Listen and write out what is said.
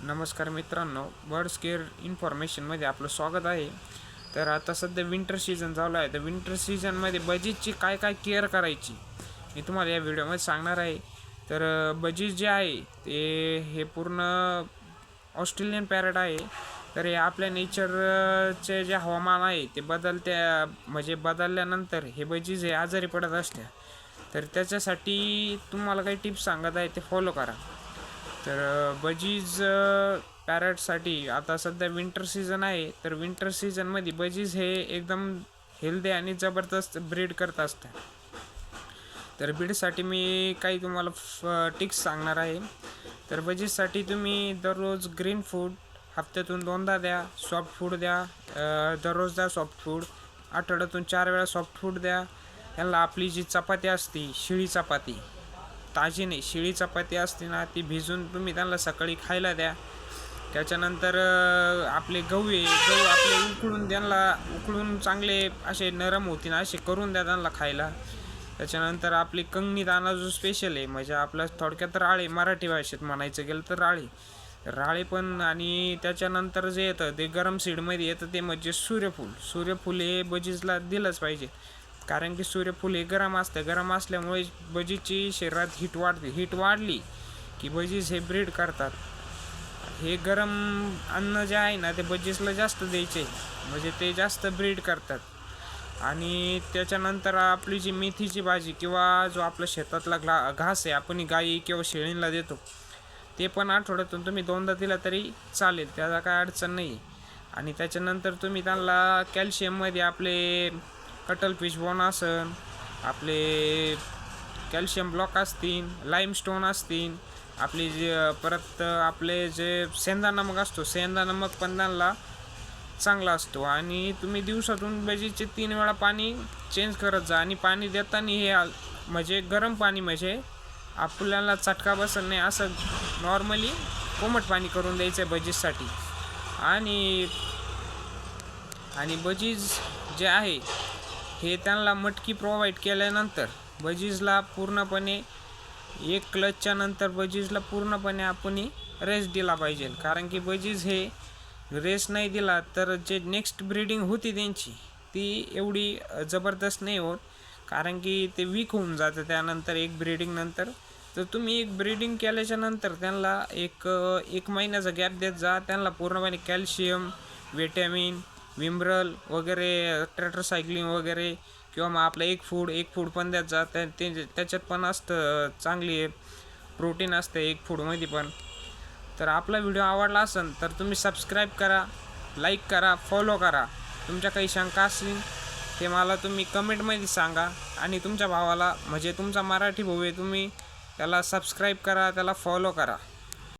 नमस्कार मित्रांनो, birds care इन्फॉर्मेशनमध्ये आपलं स्वागत आहे. तर आता सध्या विंटर सीझन चालू आहे. तर विंटर सीझनमध्ये बजीजची काय काय केअर करायची मी तुम्हाला या व्हिडिओमध्ये सांगणार आहे. तर बजीज जे आहे हे पूर्ण ऑस्ट्रेलियन पॅरट आहे. तर हे आपल्या नेचरचे जे हवामान आहे ते बदलल्यानंतर हे बजीज हे आजारी पडत असते. तर त्याच्यासाठी तुम्हाला काही टिप्स सांगत आहे ते फॉलो करा. तर बजीज पॅरटसाठी आता सध्या विंटर सीझन आहे. तर विंटर सीझनमध्ये बजीज हे एकदम हेल्दी आणि जबरदस्त ब्रीड करत असतात. तर ब्रीडसाठी मी काही तुम्हाला टिप्स सांगणार आहे. तर बजीजसाठी तुम्ही दररोज ग्रीन फूड हप्त्यातून 2दा द्या, सॉफ्ट फूड द्या, दररोज द्या सॉफ्ट फूड, आठवड्यातून 4 वेळा सॉफ्ट फूड द्या. त्यांना आपली जी चपाती असते, शिळी चपाती, ताजी नाही, शिळी चपाती असते ना, ती भिजून तुम्ही त्यांना सकाळी खायला द्या. त्याच्यानंतर आपले गहू आपले उकळून चांगले असे नरम होतील ना असे करून द्या त्यांना खायला. त्याच्यानंतर आपली कंगणी दाणा जो स्पेशल आहे, म्हणजे आपलं थोडक्यात राळे, मराठी भाषेत म्हणायचं गेलं तर राळे पण. आणि त्याच्यानंतर जे येतं ते गरम सीडमध्ये येतं ते म्हणजे सूर्यफूल हे बजीजला दिलंच पाहिजे. कारण की सूर्यफूल हे गरम असतं. गरम असल्यामुळे बजीजची शरीरात हीट वाढते. हीट वाढली की बजीज हे ब्रीड करतात. हे गरम अन्न जे आहे ना ते बजीजला जास्त द्यायचे, म्हणजे ते जास्त ब्रीड करतात. आणि त्याच्यानंतर आपली जी मेथीची भाजी किंवा जो आपल्या शेतातला घास आहे आपण गाई किंवा शेळींना देतो, ते पण आठवड्यातून तुम्ही 2दा दिला तरी चालेल, त्याला काय अडचण नाही. आणि त्याच्यानंतर तुम्ही त्यांना कॅल्शियममध्ये आपले कटल फिश बोन असन, आपले कॅल्शियम ब्लॉक असतील, लाईमस्टोन असतील, आपली जे परत आपले जे सेंदा नमक असतो, सेंदा नमक पण त्यांना चांगला असतो. आणि तुम्ही दिवसातून बजीचे 3 वेळा पाणी चेंज करत जा. आणि पाणी देताना हे म्हणजे गरम पाणी, म्हणजे आपल्याला चटका बसत नाही असं नॉर्मली कोमट पाणी करून द्यायचं आहे बजीजसाठी. आणि बजीज जे आहे हे त्यांना मटकी प्रोव्हाइड केल्यानंतर बजीजला पूर्णपणे एक क्लचच्या नंतर बजीजला पूर्णपणे आपण रेस्ट दिला पाहिजे. कारण की बजीज हे रेस्ट नाही दिला तर जे नेक्स्ट ब्रीडिंग होती त्यांची ती एवढी जबरदस्त नाही होत, कारण की ते वीक होऊन जातं त्यानंतर एक ब्रीडिंग नंतर. तर तुम्ही एक ब्रीडिंग केल्याच्या नंतर त्यांना एक महिन्याचा गॅप देत जा. त्यांना पूर्णपणे कॅल्शियम, विटॅमिन, विम्ब्रल वगैरे, टेट्रासायक्लिन वगैरे, किंवा मग आपलं एक फूड पण देत जा. त्याच्यात पण असतं चांगली प्रोटीन असतं एक फूडमध्ये पण. तर आपला व्हिडिओ आवडला असेल तर तुम्ही सबस्क्राईब करा, लाईक करा, फॉलो करा. तुमच्या काही शंका असतील ते मला तुम्ही कमेंटमध्ये सांगा. आणि तुमच्या भावाला, म्हणजे तुमचा मराठी भाऊ आहे, तुम्ही त्याला सबस्क्राईब करा, त्याला फॉलो करा.